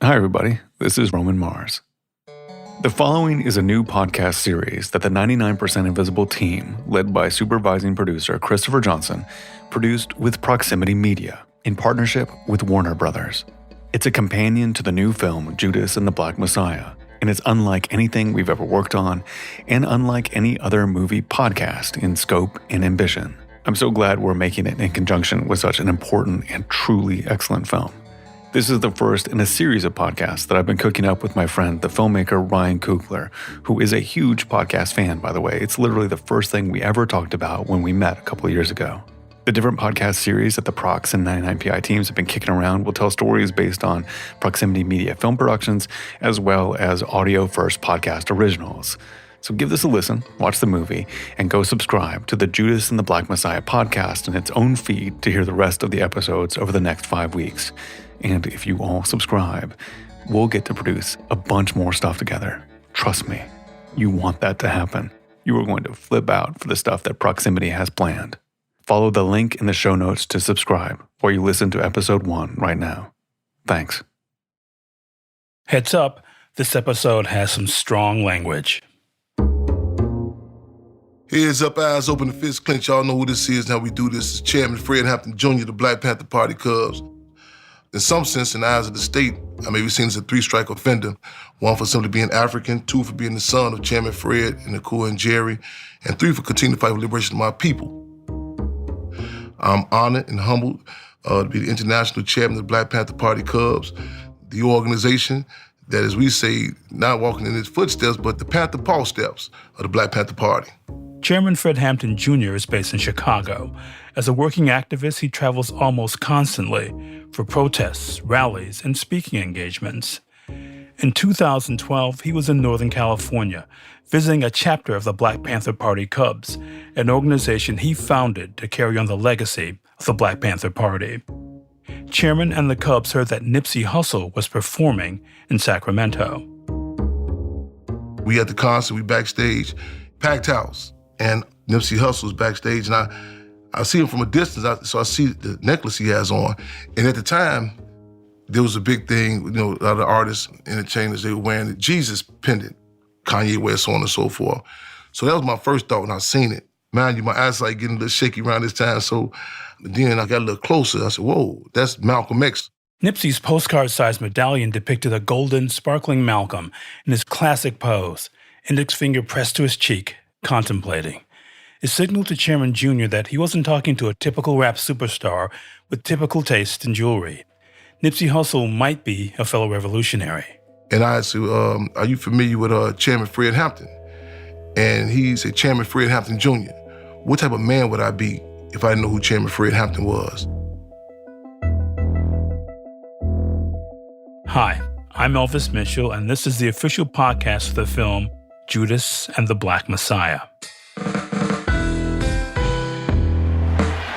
Hi, everybody. This is Roman Mars. The following is a new podcast series that the 99% Invisible team, led by supervising producer Christopher Johnson, produced with Proximity Media in partnership with Warner Brothers. It's a companion to the new film Judas and the Black Messiah, and it's unlike anything we've ever worked on and unlike any other movie podcast in scope and ambition. I'm so glad we're making it in conjunction with such an important and truly excellent film. This is the first in a series of podcasts that I've been cooking up with my friend, the filmmaker Ryan Coogler, who is a huge podcast fan, by the way. It's literally the first thing we ever talked about when we met a couple of years ago. The different podcast series that the Prox and 99PI teams have been kicking around will tell stories based on Proximity Media film productions, as well as audio-first podcast originals. So give this a listen, watch the movie, and go subscribe to the Judas and the Black Messiah podcast in its own feed to hear the rest of the episodes over the next 5 weeks. And if you all subscribe, we'll get to produce a bunch more stuff together. Trust me, you want that to happen. You are going to flip out for the stuff that Proximity has planned. Follow the link in the show notes to subscribe, or you listen to episode 1 right now. Thanks. Heads up, this episode has some strong language. Heads up, eyes open, and fists clenched. Y'all know who this is and how we do this. It's Chairman Fred Hampton Jr., the Black Panther Party Cubs. In some sense, in the eyes of the state, I may be seen as a 3-strike offender. 1 for simply being African, 2 for being the son of Chairman Fred and Nakua and Jerry, and 3 for continuing to fight for the liberation of my people. I'm honored and humbled to be the international chairman of the Black Panther Party Cubs, the organization that, as we say, not walking in its footsteps, but the Panther Paw steps of the Black Panther Party. Chairman Fred Hampton Jr. is based in Chicago. As a working activist, he travels almost constantly for protests, rallies, and speaking engagements. In 2012, he was in Northern California, visiting a chapter of the Black Panther Party Cubs, an organization he founded to carry on the legacy of the Black Panther Party. Chairman and the Cubs heard that Nipsey Hussle was performing in Sacramento. We at the concert, we backstage, packed house. And Nipsey Hussle's backstage, and I see him from a distance, so I see the necklace he has on. And at the time, there was a big thing, a lot of the artists, entertainers, they were wearing the Jesus pendant, Kanye West, so on and so forth. So that was my first thought when I seen it. Mind you, my eyes started getting a little shaky around this time, so then I got a little closer. I said, whoa, that's Malcolm X. Nipsey's postcard-sized medallion depicted a golden, sparkling Malcolm in his classic pose, index finger pressed to his cheek, contemplating. It signaled to Chairman Jr. that he wasn't talking to a typical rap superstar with typical taste in jewelry. Nipsey Hussle might be a fellow revolutionary. And I said, are you familiar with Chairman Fred Hampton? And he said, Chairman Fred Hampton Jr. What type of man would I be if I didn't know who Chairman Fred Hampton was? Hi, I'm Elvis Mitchell, and this is the official podcast for the film Judas and the Black Messiah.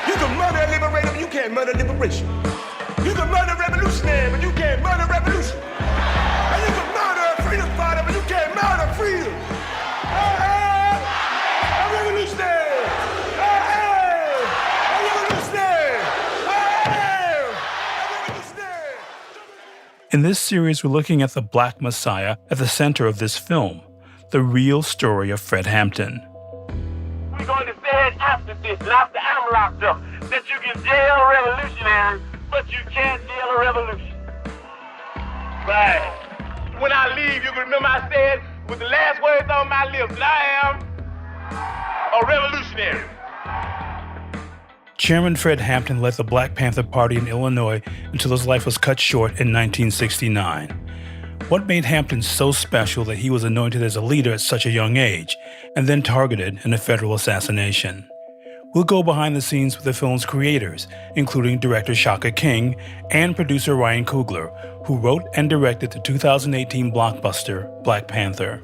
You can murder a liberator, but you can't murder liberation. You can murder a revolutionary, but you can't murder revolution. And you can murder a freedom fighter, but you can't murder freedom. A revolutionary! A revolutionary! A revolutionary! In this series, we're looking at the Black Messiah at the center of this film, the real story of Fred Hampton. We're going to say it after this, and after I'm locked up, that you can jail a revolutionary, but you can't jail a revolution. Right. When I leave, you can remember I said with the last words on my lips, that I am a revolutionary. Chairman Fred Hampton led the Black Panther Party in Illinois until his life was cut short in 1969. What made Hampton so special that he was anointed as a leader at such a young age, and then targeted in a federal assassination? We'll go behind the scenes with the film's creators, including director Shaka King and producer Ryan Coogler, who wrote and directed the 2018 blockbuster Black Panther.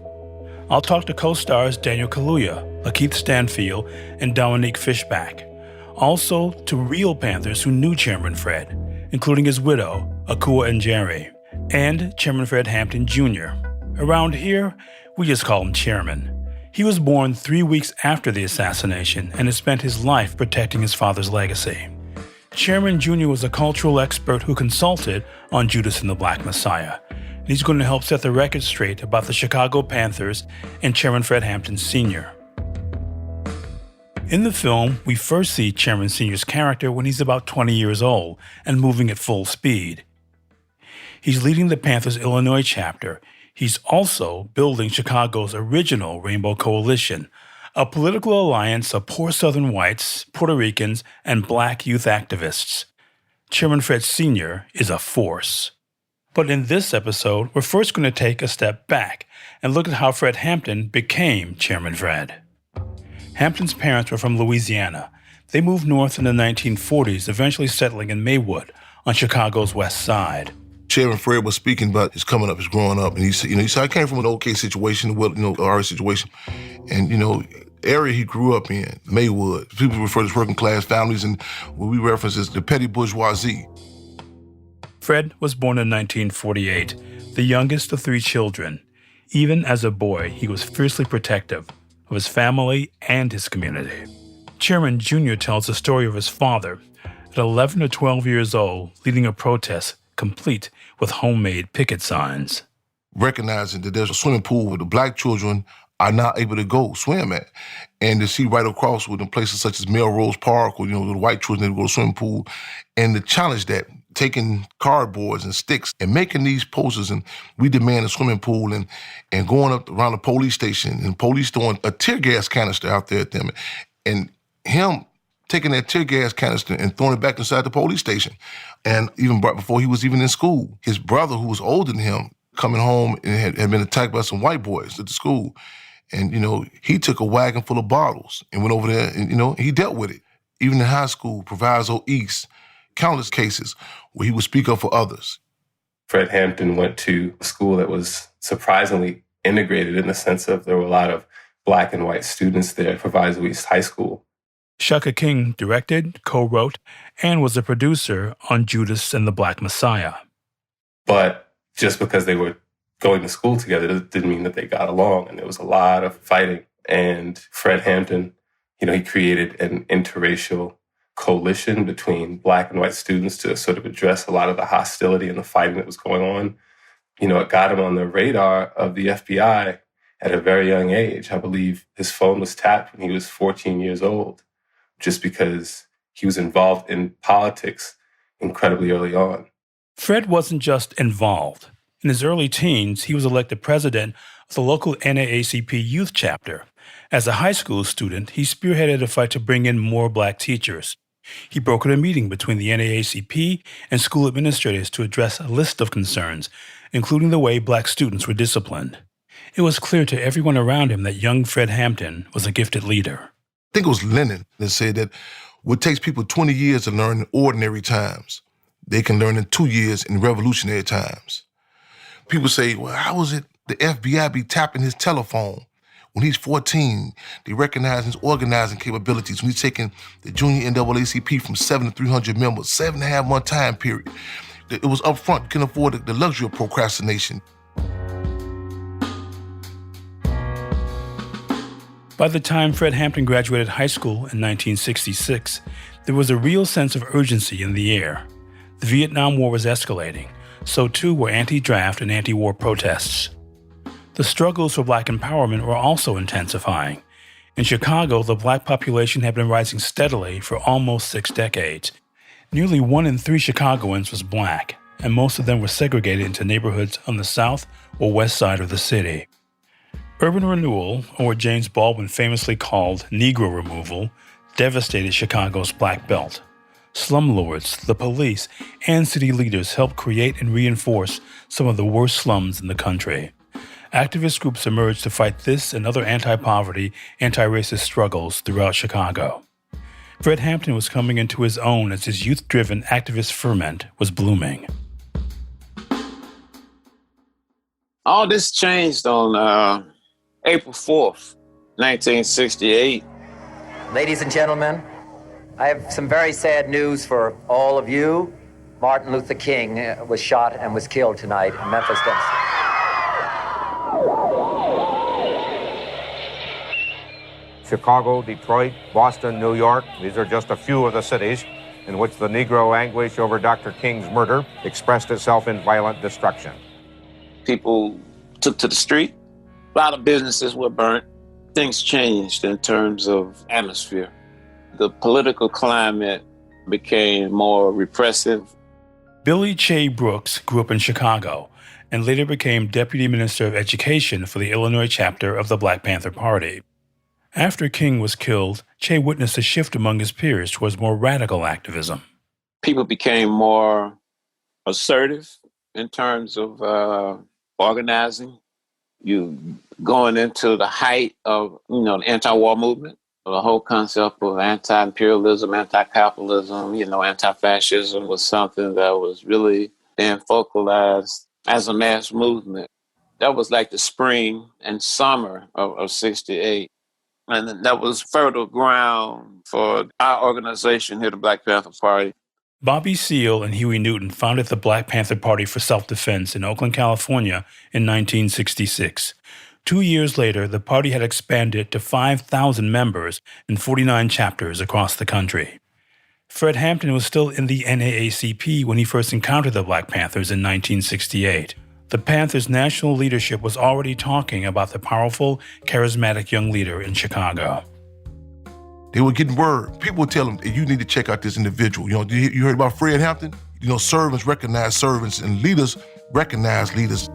I'll talk to co-stars Daniel Kaluuya, Lakeith Stanfield, and Dominique Fishback. Also to real Panthers who knew Chairman Fred, including his widow, Nakua and Jerry, and Chairman Fred Hampton Jr. Around here, we just call him Chairman. He was born 3 weeks after the assassination and has spent his life protecting his father's legacy. Chairman Jr. was a cultural expert who consulted on Judas and the Black Messiah, and he's going to help set the record straight about the Chicago Panthers and Chairman Fred Hampton Jr. In the film, we first see Chairman Sr.'s character when he's about 20 years old and moving at full speed. He's leading the Panthers Illinois chapter. He's also building Chicago's original Rainbow Coalition, a political alliance of poor Southern whites, Puerto Ricans, and black youth activists. Chairman Fred Sr. is a force. But in this episode, we're first going to take a step back and look at how Fred Hampton became Chairman Fred. Hampton's parents were from Louisiana. They moved north in the 1940s, eventually settling in Maywood on Chicago's west side. Chairman Fred was speaking about his coming up, his growing up, and he said, I came from an okay situation, our situation, and area he grew up in, Maywood. People refer to as working class families, and what we reference as the petty bourgeoisie. Fred was born in 1948, the youngest of 3 children. Even as a boy, he was fiercely protective of his family and his community. Chairman Jr. tells the story of his father, at 11 or 12 years old, leading a protest complete with homemade picket signs. Recognizing that there's a swimming pool where the black children are not able to go swim at. And to see right across with in places such as Melrose Park or, the white children that go to swimming pool, and to challenge that, taking cardboards and sticks and making these posters, and we demand a swimming pool, and going up around the police station and police throwing a tear gas canister out there at them, and him taking that tear gas canister and throwing it back inside the police station. And even before he was even in school, his brother, who was older than him, coming home and had been attacked by some white boys at the school. And, he took a wagon full of bottles and went over there and, he dealt with it. Even in high school, Proviso East, countless cases where he would speak up for others. Fred Hampton went to a school that was surprisingly integrated in the sense of there were a lot of black and white students there at Proviso East High School. Shaka King directed, co-wrote, and was a producer on Judas and the Black Messiah. But just because they were going to school together didn't mean that they got along, and there was a lot of fighting. And Fred Hampton, he created an interracial coalition between black and white students to sort of address a lot of the hostility and the fighting that was going on. It got him on the radar of the FBI at a very young age. I believe his phone was tapped when he was 14 years old, just because he was involved in politics incredibly early on. Fred wasn't just involved. In his early teens, he was elected president of the local NAACP youth chapter. As a high school student, he spearheaded a fight to bring in more black teachers. He brokered a meeting between the NAACP and school administrators to address a list of concerns, including the way black students were disciplined. It was clear to everyone around him that young Fred Hampton was a gifted leader. I think it was Lenin that said that what takes people 20 years to learn in ordinary times, they can learn in 2 years in revolutionary times. People say, well, how is it the FBI be tapping his telephone when he's 14? They recognize his organizing capabilities when he's taking the junior NAACP from 7 to 300 members, 7.5-month time period. It was upfront, couldn't afford the luxury of procrastination. By the time Fred Hampton graduated high school in 1966, there was a real sense of urgency in the air. The Vietnam War was escalating. So too were anti-draft and anti-war protests. The struggles for black empowerment were also intensifying. In Chicago, the black population had been rising steadily for almost 6 decades. Nearly 1 in 3 Chicagoans was black, and most of them were segregated into neighborhoods on the south or west side of the city. Urban renewal, or what James Baldwin famously called Negro removal, devastated Chicago's Black Belt. Slumlords, the police, and city leaders helped create and reinforce some of the worst slums in the country. Activist groups emerged to fight this and other anti-poverty, anti-racist struggles throughout Chicago. Fred Hampton was coming into his own as his youth-driven activist ferment was blooming. All this changed on April 4th, 1968. Ladies and gentlemen, I have some very sad news for all of you. Martin Luther King was shot and was killed tonight in Memphis, Tennessee. Chicago, Detroit, Boston, New York. These are just a few of the cities in which the Negro anguish over Dr. King's murder expressed itself in violent destruction. People took to the street. A lot of businesses were burnt. Things changed in terms of atmosphere. The political climate became more repressive. Billy Che Brooks grew up in Chicago and later became Deputy Minister of Education for the Illinois chapter of the Black Panther Party. After King was killed, Che witnessed a shift among his peers towards more radical activism. People became more assertive in terms of organizing. You going into the height of, the anti-war movement, the whole concept of anti-imperialism, anti-capitalism, anti-fascism was something that was really being focalized as a mass movement. That was like the spring and summer of 68. And that was fertile ground for our organization here, the Black Panther Party. Bobby Seale and Huey Newton founded the Black Panther Party for Self-Defense in Oakland, California in 1966. 2 years later, the party had expanded to 5,000 members in 49 chapters across the country. Fred Hampton was still in the NAACP when he first encountered the Black Panthers in 1968. The Panthers' national leadership was already talking about the powerful, charismatic young leader in Chicago. They were getting word. People would tell them, you need to check out this individual. You heard about Fred Hampton? Servants recognize servants and leaders recognize leaders.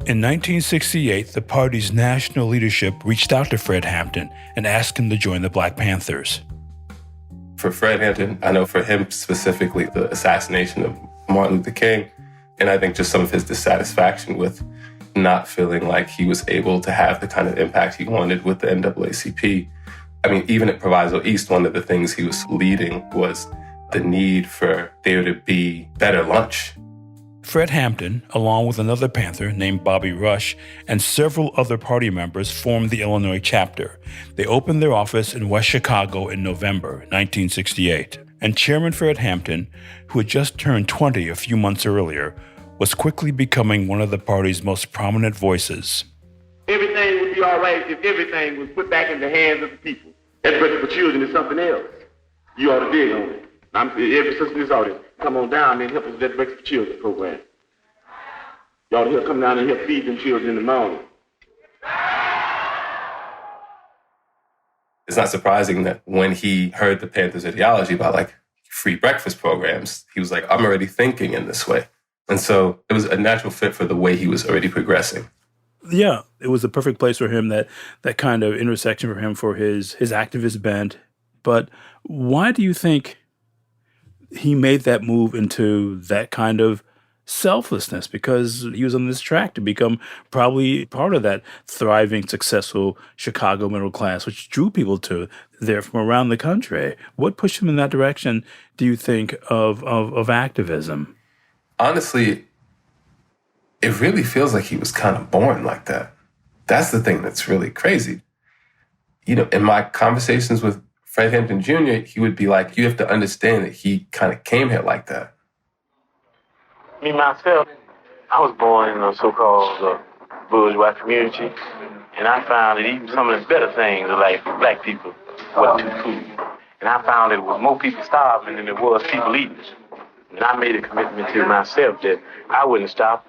In 1968, the party's national leadership reached out to Fred Hampton and asked him to join the Black Panthers. For Fred Hampton, I know for him specifically, the assassination of Martin Luther King, and I think just some of his dissatisfaction with not feeling like he was able to have the kind of impact he wanted with the NAACP. I mean, even at Proviso East, one of the things he was leading was the need for there to be better lunch. Fred Hampton, along with another Panther named Bobby Rush and several other party members, formed the Illinois chapter. They opened their office in West Chicago in November 1968. And Chairman Fred Hampton, who had just turned 20 a few months earlier, was quickly becoming one of the party's most prominent voices. Everything would be all right if everything was put back in the hands of the people. That breakfast for children is something else. You ought to dig on it. Every sister in this audience, come on down and help us with that breakfast for children program. You ought to come down and help feed them children in the morning. It's not surprising that when he heard the Panthers' ideology about free breakfast programs, he was like, I'm already thinking in this way. And so it was a natural fit for the way he was already progressing. Yeah, it was the perfect place for him, that kind of intersection for him for his activist bent. But why do you think he made that move into that kind of selflessness? Because he was on this track to become probably part of that thriving, successful Chicago middle class, which drew people to there from around the country. What pushed him in that direction, do you think, of activism? Honestly, it really feels like he was kind of born like that. That's the thing that's really crazy. In my conversations with Fred Hampton Jr., he would be like, you have to understand that he kind of came here like that. Me, myself, I was born in a so-called bourgeois community, and I found that even some of the better things of life for black people wasn't too cool. And I found that it was more people starving than there was people eating. And I made a commitment to myself that I wouldn't stop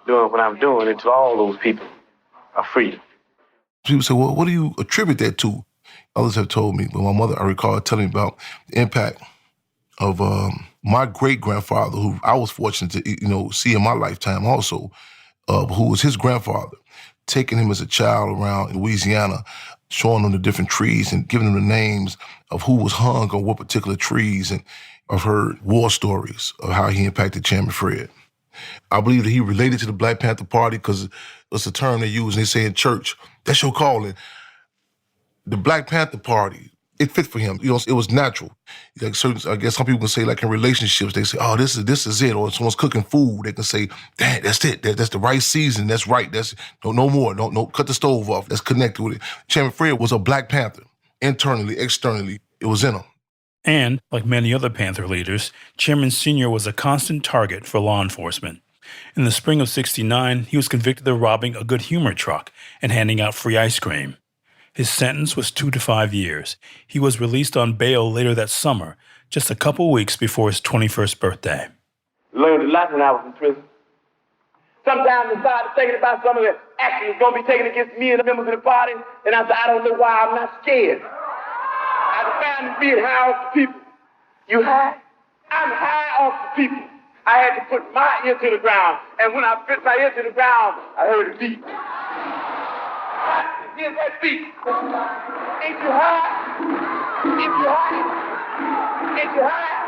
doing what I'm doing until all those people are free. People say, well, what do you attribute that to? Others have told me, but my mother, I recall telling me about the impact of my great-grandfather, who I was fortunate to, see in my lifetime also, who was his grandfather, taking him as a child around Louisiana, showing him the different trees and giving him the names of who was hung on what particular trees. And I've heard war stories of how he impacted Chairman Fred. I believe that he related to the Black Panther Party because it's a term they use, and they say in church, that's your calling. The Black Panther Party, it fit for him. It was natural. Like I guess some people can say, like in relationships, they say, oh, this is it. Or if someone's cooking food, they can say, Dad, that's it. That's the right season. That's right. That's no more. Don't cut the stove off. That's connected with it. Chairman Fred was a Black Panther. Internally, externally, it was in him. And, like many other Panther leaders, Chairman Sr. was a constant target for law enforcement. In the spring of '69, he was convicted of robbing a Good Humor truck and handing out free ice cream. His sentence was 2 to 5 years. He was released on bail later that summer, just a couple weeks before his 21st birthday. Learned a lot when I was in prison. Sometimes I started thinking about some of the action that's going to be taken against me and the members of the party, and I said, I don't know why I'm not scared. I defined as being high off the people. You high? I'm high off the people. I had to put my ear to the ground, and when I put my ear to the ground, I heard a beat. Here's that beat. Ain't you high? Ain't you high? Ain't you high?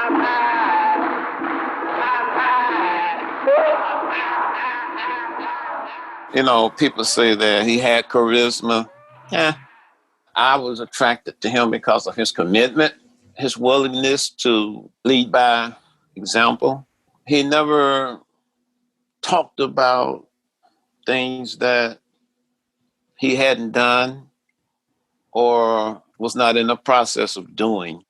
I'm high. I'm high. You know, people say that he had charisma. I was attracted to him because of his commitment, his willingness to lead by example. He never talked about things that he hadn't done or was not in the process of doing.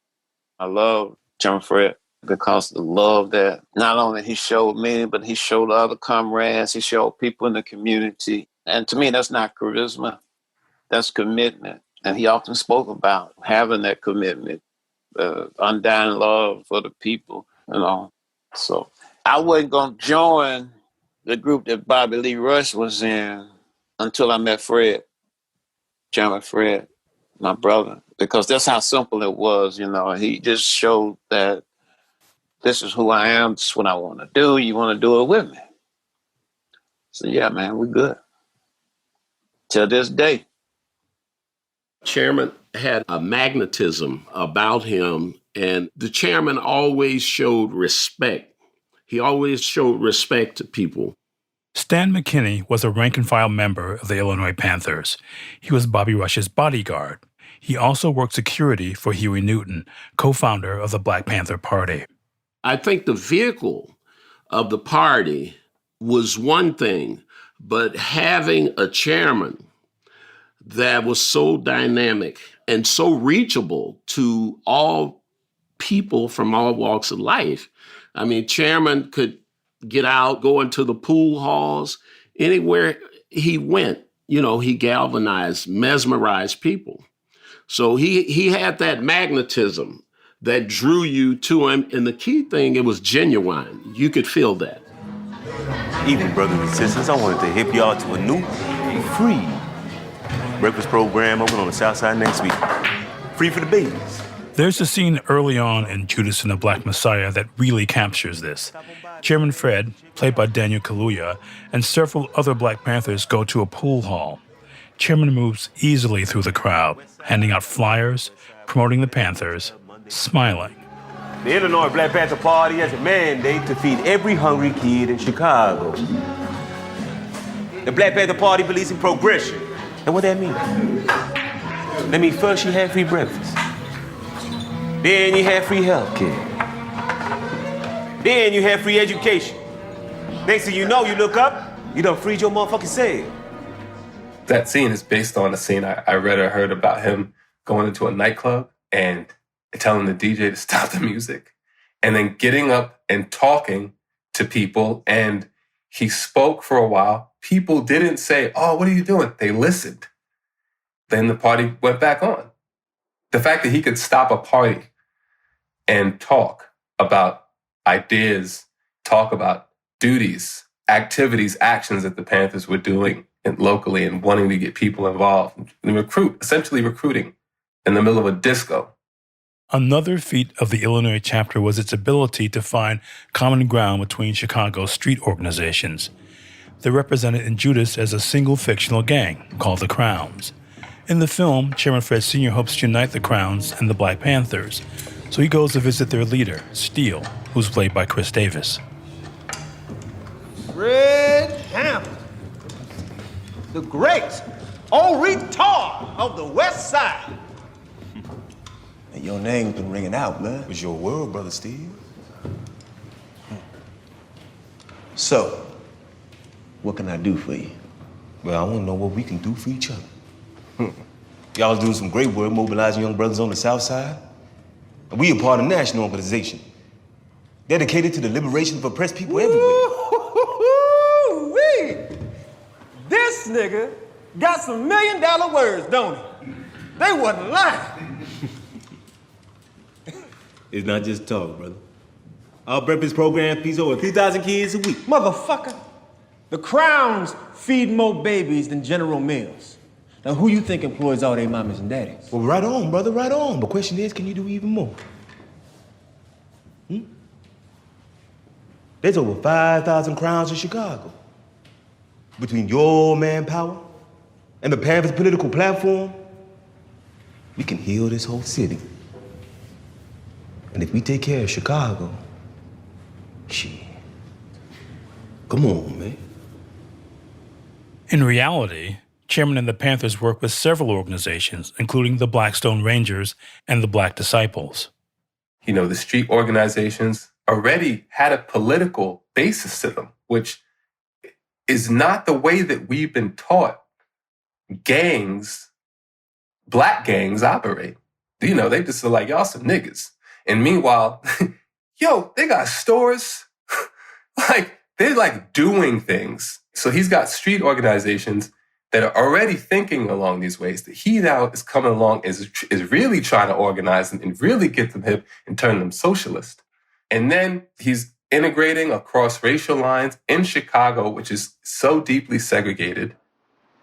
I love Chairman Fred because the love that not only he showed me, but he showed other comrades, he showed people in the community. And to me, that's not charisma, that's commitment. And he often spoke about having that commitment, undying love for the people, you know. So I wasn't going to join the group that Bobby Lee Rush was in until I met Fred, Chairman Fred, my brother, because that's how simple it was, you know. He just showed that this is who I am, this is what I want to do, you want to do it with me. So yeah, man, we're good. Till this day. Chairman had a magnetism about him, and the chairman always showed respect. He always showed respect to people. Stan McKinney was a rank-and-file member of the Illinois Panthers. He was Bobby Rush's bodyguard. He also worked security for Huey Newton, co-founder of the Black Panther Party. I think the vehicle of the party was one thing, but having a chairman that was so dynamic and so reachable to all people from all walks of life. I mean, chairman could get out, go into the pool halls, anywhere he went, you know, he galvanized, mesmerized people. So he had that magnetism that drew you to him. And the key thing, it was genuine. You could feel that. Evening, brothers and sisters. I wanted to hip y'all to a new, free breakfast program open on the South Side next week. Free for the babies. There's a scene early on in Judas and the Black Messiah that really captures this. Chairman Fred, played by Daniel Kaluuya, and several other Black Panthers go to a pool hall. Chairman moves easily through the crowd, handing out flyers, promoting the Panthers, smiling. The Illinois Black Panther Party has a mandate to feed every hungry kid in Chicago. The Black Panther Party believes in progression. And what that mean? That means first you have free breakfast. Then you have free health care. Then you have free education. Next thing you know, you look up, you done freed your motherfucking self. That scene is based on a scene I read or heard about him going into a nightclub and telling the DJ to stop the music and then getting up and talking to people. And he spoke for a while. People didn't say, "Oh, what are you doing?" They listened. Then the party went back on. The fact that he could stop a party and talk about ideas, talk about duties, activities, actions that the Panthers were doing locally and wanting to get people involved and essentially recruiting in the middle of a disco. Another feat of the Illinois chapter was its ability to find common ground between Chicago's street organizations. They're represented in Judas as a single fictional gang called the Crowns. In the film, Chairman Fred Sr. hopes to unite the Crowns and the Black Panthers, so he goes to visit their leader, Steele, who's played by Chris Davis. Fred Hampton, the great old retard of the West Side. And your name's been ringing out, man. It was your world, Brother Steve. So, what can I do for you? Well, I want to know what we can do for each other. Y'all doing some great work mobilizing young brothers on the South Side. And we are part of a national organization dedicated to the liberation of oppressed people everywhere. Ooh-wee! This nigga got some $1 million words, don't he? They wasn't lying. It's not just talk, brother. Our breakfast program feeds over 3,000 kids a week. Motherfucker, the Crowns feed more babies than General Mills. Now, who you think employs all their mamas and daddies? Well, right on, brother, right on. The question is, can you do even more? There's over 5,000 Crowns in Chicago. Between your manpower and the Panthers' political platform, we can heal this whole city. And if we take care of Chicago, shit. Come on, man. In reality, Chairman and the Panthers work with several organizations, including the Blackstone Rangers and the Black Disciples. You know, the street organizations already had a political basis to them, which is not the way that we've been taught gangs, black gangs operate. You know, they just are like, y'all some niggas. And meanwhile, yo, they got stores. Like, they're like doing things. So he's got street organizations that are already thinking along these ways, that he now is coming along, is really trying to organize them and really get them hip and turn them socialist. And then he's integrating across racial lines in Chicago, which is so deeply segregated.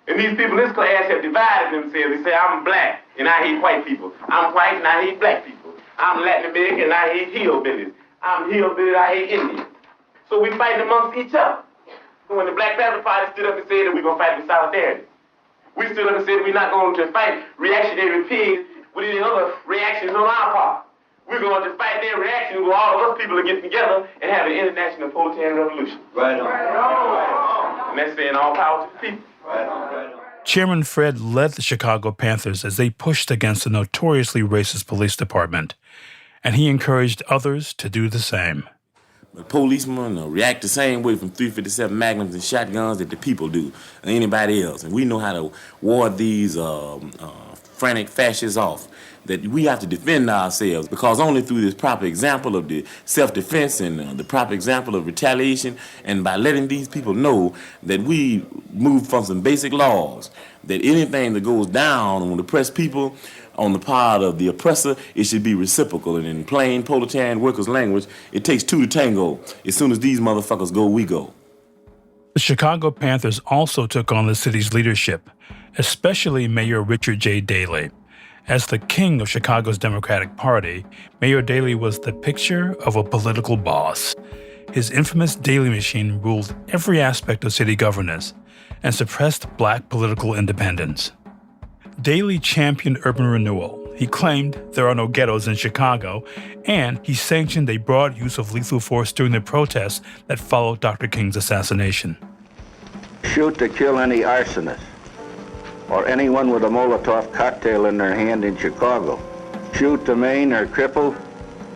And these people in this class have divided themselves. They say, I'm black and I hate white people. I'm white and I hate black people. I'm Latin American and I hate hillbillies. I'm hillbilly and I hate Indians. So we fight amongst each other. So when the Black Panther Party stood up and said that we're going to fight with solidarity, we stood up and said we're not going to fight reactionary pigs with any other reactions on our part. We're going to fight their reaction where all of us people are getting together and have an international proletarian revolution. Right on. Right on. And that's saying all power to the people. Right on. Right on. Chairman Fred led the Chicago Panthers as they pushed against the notoriously racist police department, and he encouraged others to do the same. The policemen react the same way from .357 Magnums and shotguns that the people do, or anybody else. And we know how to ward these frantic fascists off. That we have to defend ourselves, because only through this proper example of the self-defense and the proper example of retaliation, and by letting these people know that we move from some basic laws, that anything that goes down on the oppressed people, on the part of the oppressor, it should be reciprocal. And in plain proletarian workers' language, it takes two to tango. As soon as these motherfuckers go, we go. The Chicago Panthers also took on the city's leadership, especially Mayor Richard J. Daley. As the king of Chicago's Democratic Party, Mayor Daley was the picture of a political boss. His infamous Daley machine ruled every aspect of city governance and suppressed black political independence. Daley championed urban renewal. He claimed there are no ghettos in Chicago, and he sanctioned a broad use of lethal force during the protests that followed Dr. King's assassination. Shoot to kill any arsonist or anyone with a Molotov cocktail in their hand in Chicago. Shoot to maim or cripple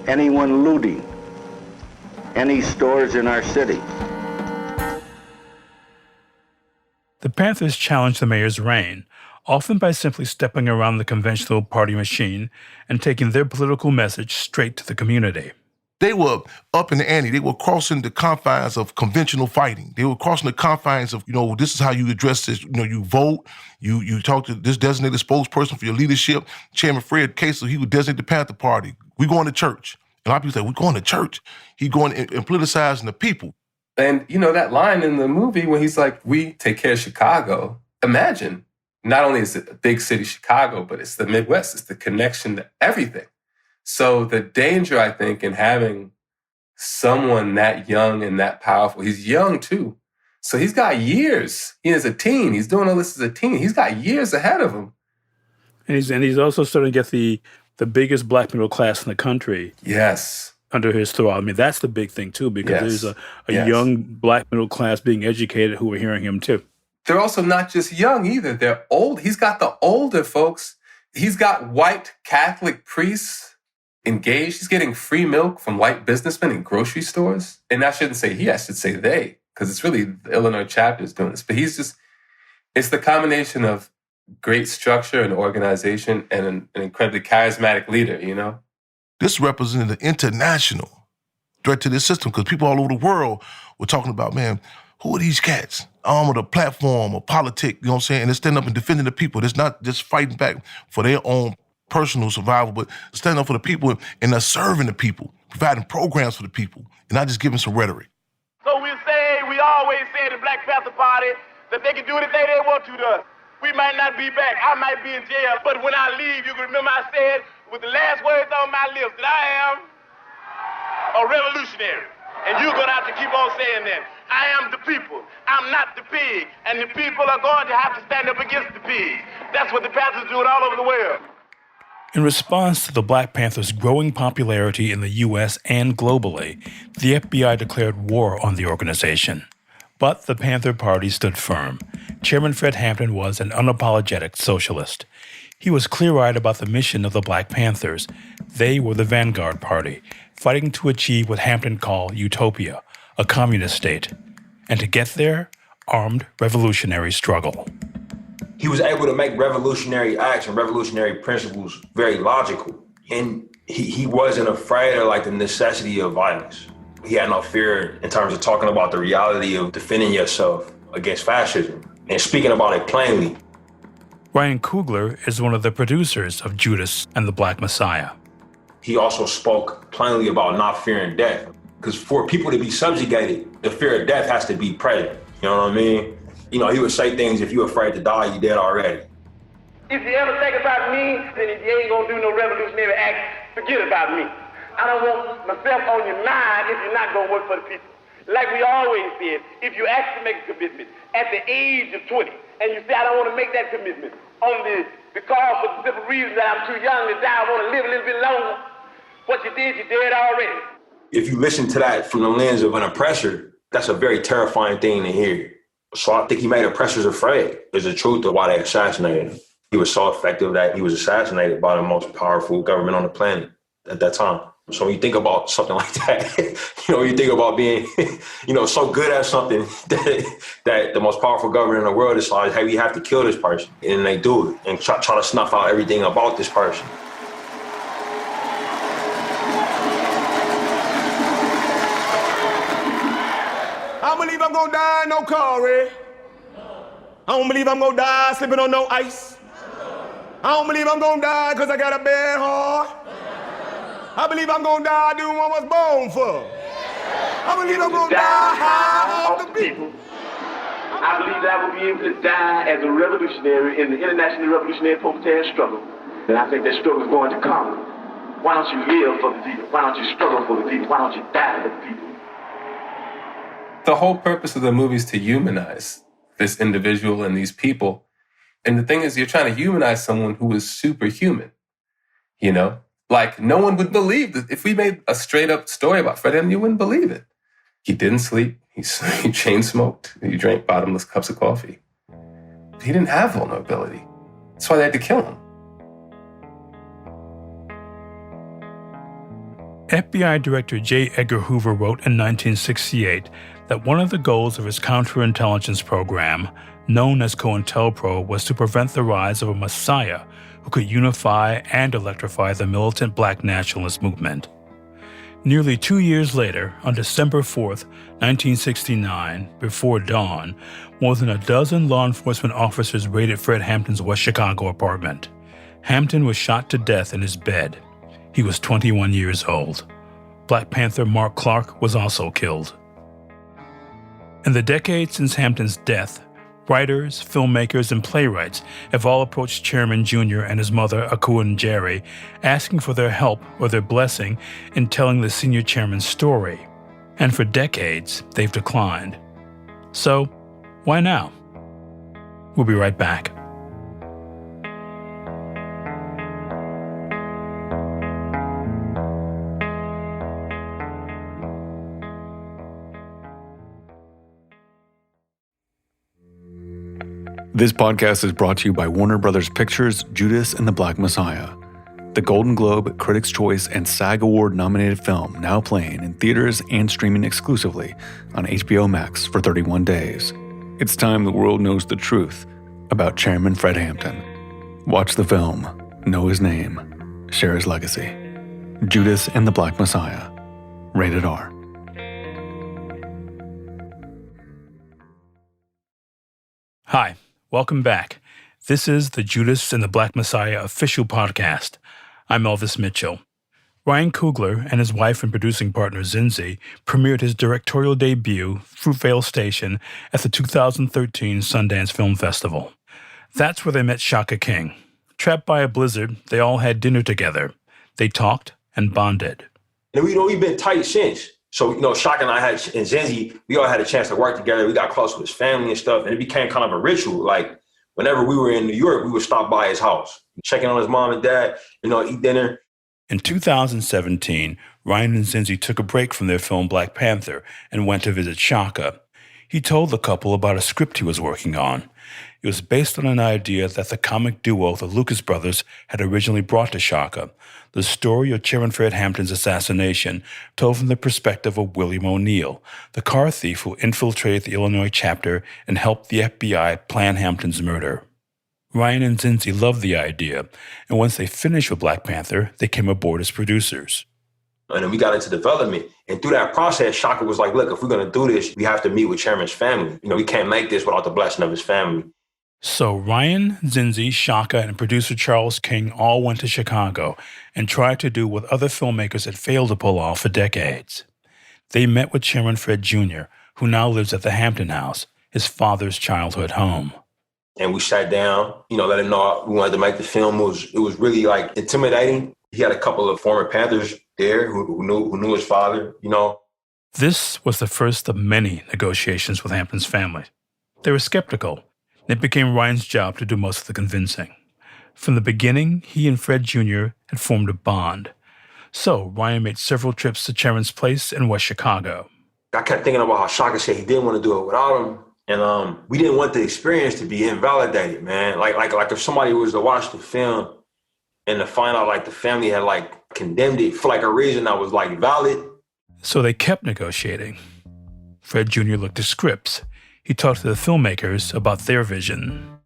anyone looting any stores in our city. The Panthers challenged the mayor's reign, often by simply stepping around the conventional party machine and taking their political message straight to the community. They were up in the ante. They were crossing the confines of conventional fighting. They were crossing the confines of, this is how you address this. You vote, you talk to this designated spokesperson for your leadership. Chairman Fred Hampton Jr, he would designate the Panther Party. We going to church. And a lot of people say, we're going to church. He going and politicizing the people. And, that line in the movie when he's like, we take care of Chicago. Imagine, not only is it a big city, Chicago, but it's the Midwest. It's the connection to everything. So the danger, I think, in having someone that young and that powerful, he's young too. So he's got years. He is a teen. He's doing all this as a teen. He's got years ahead of him. And he's also starting to get the biggest black middle class in the country. Yes. Under his throw. I mean, that's the big thing too, because there's a young black middle class being educated who are hearing him too. They're also not just young either. They're old. He's got the older folks. He's got white Catholic priests engaged. He's getting free milk from white businessmen in grocery stores. And I shouldn't say he, I should say they, because it's really the Illinois chapter is doing this. But it's the combination of great structure and organization and an incredibly charismatic leader, This represented an international threat to this system, because people all over the world were talking about, man, who are these cats? Armed with a platform, a politic, and they're standing up and defending the people. It's not just fighting back for their own personal survival, but standing up for the people and they're serving the people. providing programs for the people, and not just giving some rhetoric. So we always say in the Black Panther Party that they can do anything they want to us. We might not be back. I might be in jail, but when I leave, you can remember I said with the last words on my lips that I am a revolutionary. And you're going to have to keep on saying that. I am the people. I'm not the pig. And the people are going to have to stand up against the pigs. That's what the Panthers are doing all over the world. In response to the Black Panthers' growing popularity in the U.S. and globally, the FBI declared war on the organization. But the Panther Party stood firm. Chairman Fred Hampton was an unapologetic socialist. He was clear-eyed about the mission of the Black Panthers. They were the vanguard party, fighting to achieve what Hampton called utopia, a communist state. And to get there, armed revolutionary struggle. He was able to make revolutionary acts and revolutionary principles very logical. And he wasn't afraid of the necessity of violence. He had no fear in terms of talking about the reality of defending yourself against fascism and speaking about it plainly. Ryan Coogler is one of the producers of Judas and the Black Messiah. He also spoke plainly about not fearing death. Because for people to be subjugated, the fear of death has to be present. You know what I mean? He would say things, if you're afraid to die, you're dead already. If you ever think about me, then if you ain't gonna do no revolutionary act, forget about me. I don't want myself on your mind if you're not gonna work for the people. Like we always said, if you actually make a commitment at the age of 20, and you say, I don't want to make that commitment, only because for the simple reason that I'm too young to die, I want to live a little bit longer, what you did, you did already. If you listen to that from the lens of an oppressor, that's a very terrifying thing to hear. So I think he made oppressors afraid. There's the truth of why they assassinated him. He was so effective that he was assassinated by the most powerful government on the planet at that time. So when you think about something like that, you think about being, so good at something that the most powerful government in the world decides, hey, we have to kill this person. And they do it and try to snuff out everything about this person. I don't believe I'm gonna die in no car, Red. I don't believe I'm gonna die slipping on no ice. I don't believe I'm gonna die because I got a bad heart. I believe I'm gonna die doing what I was born for. I believe I'm gonna die high off the people. I believe that I will be able to die as a revolutionary in the international revolutionary proletarian struggle. And I think that struggle is going to come. Why don't you live for the people? Why don't you struggle for the people? Why don't you die for the people? The whole purpose of the movie is to humanize this individual and these people. And the thing is, you're trying to humanize someone who is superhuman, no one would believe that. If we made a straight up story about Fred Hampton, you wouldn't believe it. He didn't sleep. He chain smoked. He drank bottomless cups of coffee. He didn't have vulnerability. That's why they had to kill him. FBI Director J. Edgar Hoover wrote in 1968 that one of the goals of his counterintelligence program, known as COINTELPRO, was to prevent the rise of a messiah who could unify and electrify the militant black nationalist movement. Nearly 2 years later, on December 4th, 1969, before dawn, more than a dozen law enforcement officers raided Fred Hampton's West Chicago apartment. Hampton was shot to death in his bed. He was 21 years old. Black Panther Mark Clark was also killed. In the decades since Hampton's death, writers, filmmakers, and playwrights have all approached Chairman Jr. and his mother, Akua Njeri, asking for their help or their blessing in telling the senior chairman's story. And for decades, they've declined. So, why now? We'll be right back. This podcast is brought to you by Warner Brothers Pictures' Judas and the Black Messiah, the Golden Globe, Critics' Choice, and SAG Award-nominated film now playing in theaters and streaming exclusively on HBO Max for 31 days. It's time the world knows the truth about Chairman Fred Hampton. Watch the film, know his name, share his legacy. Judas and the Black Messiah. Rated R. Hi. Welcome back. This is the Judas and the Black Messiah official podcast. I'm Elvis Mitchell. Ryan Coogler and his wife and producing partner Zinzi premiered his directorial debut, Fruitvale Station, at the 2013 Sundance Film Festival. That's where they met Shaka King. Trapped by a blizzard, they all had dinner together. They talked and bonded. And we've been tight since. So, Shaka and I and Zinzi, we all had a chance to work together. We got close with his family and stuff, and it became kind of a ritual. Like, whenever we were in New York, we would stop by his house, checking on his mom and dad, eat dinner. In 2017, Ryan and Zinzi took a break from their film Black Panther and went to visit Shaka. He told the couple about a script he was working on. It was based on an idea that the comic duo, the Lucas brothers, had originally brought to Shaka. The story of Chairman Fred Hampton's assassination, told from the perspective of William O'Neill, the car thief who infiltrated the Illinois chapter and helped the FBI plan Hampton's murder. Ryan and Zinzi loved the idea, and once they finished with Black Panther, they came aboard as producers. And then we got into development. And through that process, Shaka was like, look, if we're going to do this, we have to meet with Chairman's family. We can't make this without the blessing of his family. So Ryan, Zinzi, Shaka, and producer Charles King all went to Chicago and tried to do what other filmmakers had failed to pull off for decades. They met with Chairman Fred Jr., who now lives at the Hampton House, his father's childhood home. And we sat down, let him know we wanted to make the film. It was really intimidating. He had a couple of former Panthers there who knew his father, This was the first of many negotiations with Hampton's family. They were skeptical. It became Ryan's job to do most of the convincing. From the beginning, he and Fred Jr. had formed a bond. So Ryan made several trips to Chairman's place in West Chicago. I kept thinking about how Shaka said he didn't want to do it without him. And we didn't want the experience to be invalidated, man. Like if somebody was to watch the film and to find out the family had condemned it for a reason that was valid. So they kept negotiating. Fred Jr. looked at scripts. He talked to the filmmakers about their vision.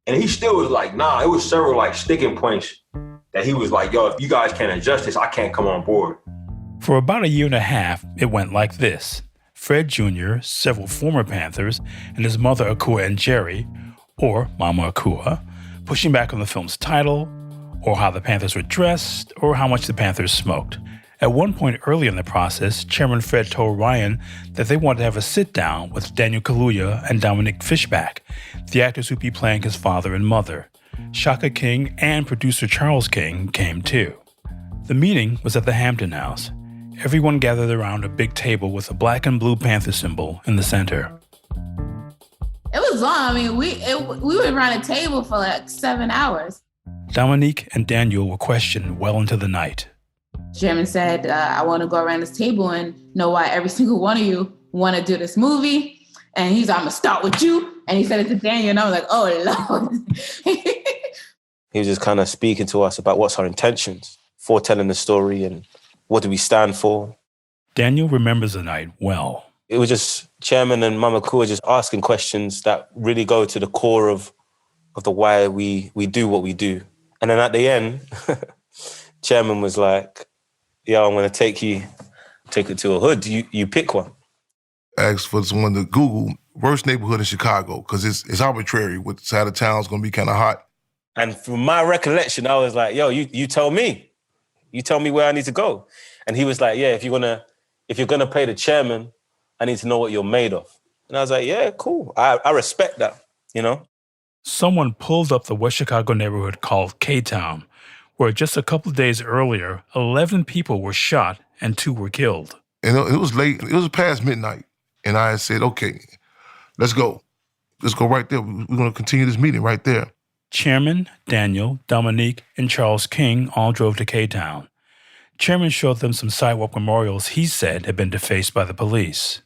And he still was nah, it was several sticking points that he was yo, if you guys can't adjust this, I can't come on board. For about a year and a half, it went like this. Fred Jr., several former Panthers, and his mother Akua and Jerry, or Mama Akua, pushing back on the film's title, or how the Panthers were dressed, or how much the Panthers smoked. At one point early in the process, Chairman Fred told Ryan that they wanted to have a sit-down with Daniel Kaluuya and Dominique Fishback, the actors who'd be playing his father and mother. Shaka King and producer Charles King came too. The meeting was at the Hampton House. Everyone gathered around a big table with a black and blue Panther symbol in the center. It was long. We were around a table for 7 hours. Dominique and Daniel were questioned well into the night. Chairman said, I want to go around this table and know why every single one of you want to do this movie. And he's like, I'm going to start with you. And he said it to Daniel, and I was like, oh, Lord. He was just kind of speaking to us about what's our intentions for telling the story and what do we stand for. Daniel remembers the night well. It was just Chairman and Mama Kua just asking questions that really go to the core of the why we do what we do. And then at the end, Chairman was like, yo, I'm going to take it to a hood. You pick one. Asked for someone to Google worst neighborhood in Chicago because it's arbitrary. Which side of town's going to be kind of hot. And from my recollection, I was like, yo, you tell me. You tell me where I need to go. And he was like, yeah, if you're gonna play the chairman, I need to know what you're made of. And I was like, yeah, cool. I respect that, Someone pulled up the West Chicago neighborhood called K-Town, where just a couple of days earlier, 11 people were shot and 2 were killed. And it was late. It was past midnight. And I said, okay, let's go. Let's go right there. We're going to continue this meeting right there. Chairman, Daniel, Dominique, and Charles King all drove to K-Town. Chairman showed them some sidewalk memorials he said had been defaced by the police.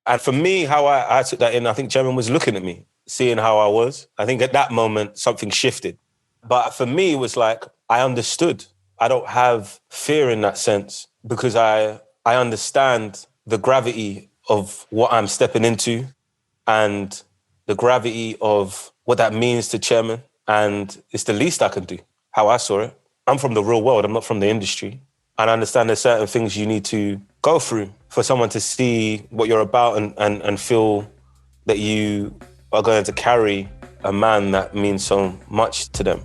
And for me, how I took that in, I think Chairman was looking at me, seeing how I was. I think at that moment, something shifted. But for me, it was like, I understood. I don't have fear in that sense because I understand the gravity of what I'm stepping into and the gravity of what that means to Chairman. And it's the least I can do, how I saw it. I'm from the real world. I'm not from the industry. And I understand there's certain things you need to go through for someone to see what you're about and feel that you are going to carry a man that means so much to them.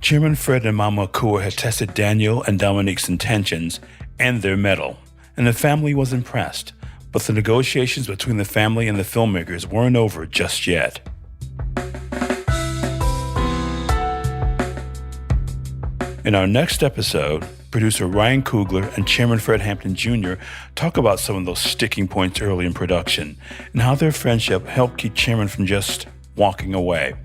Chairman Fred and Mama Akua had tested Daniel and Dominique's intentions and their mettle, and the family was impressed, but the negotiations between the family and the filmmakers weren't over just yet. In our next episode, producer Ryan Coogler and Chairman Fred Hampton Jr. talk about some of those sticking points early in production and how their friendship helped keep Chairman from just walking away.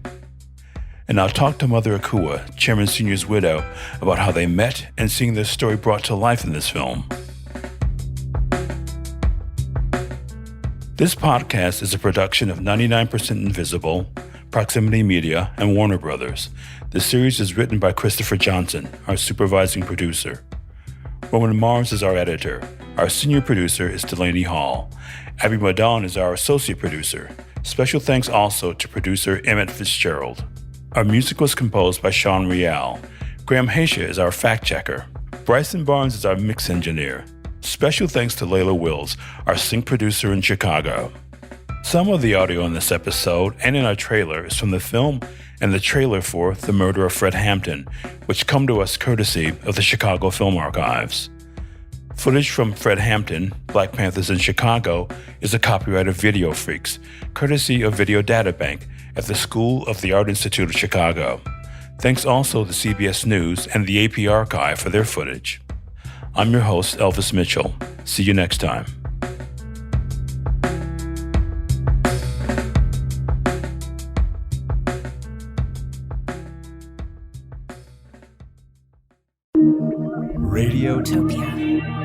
And I'll talk to Mother Akua, Chairman Sr.'s widow, about how they met and seeing their story brought to life in this film. This podcast is a production of 99% Invisible, Proximity Media, and Warner Brothers. The series is written by Christopher Johnson, our supervising producer. Roman Mars is our editor. Our senior producer is Delaney Hall. Abby Madon is our associate producer. Special thanks also to producer Emmett Fitzgerald. Our music was composed by Sean Rial. Graham Haysha is our fact checker. Bryson Barnes is our mix engineer. Special thanks to Layla Wills, our sync producer in Chicago. Some of the audio in this episode and in our trailer is from the film and the trailer for The Murder of Fred Hampton, which come to us courtesy of the Chicago Film Archives. Footage from Fred Hampton, Black Panthers in Chicago, is a copyright of Video Freaks, courtesy of Video Data Bank at the School of the Art Institute of Chicago. Thanks also to CBS News and the AP Archive for their footage. I'm your host, Elvis Mitchell. See you next time. Radiotopia.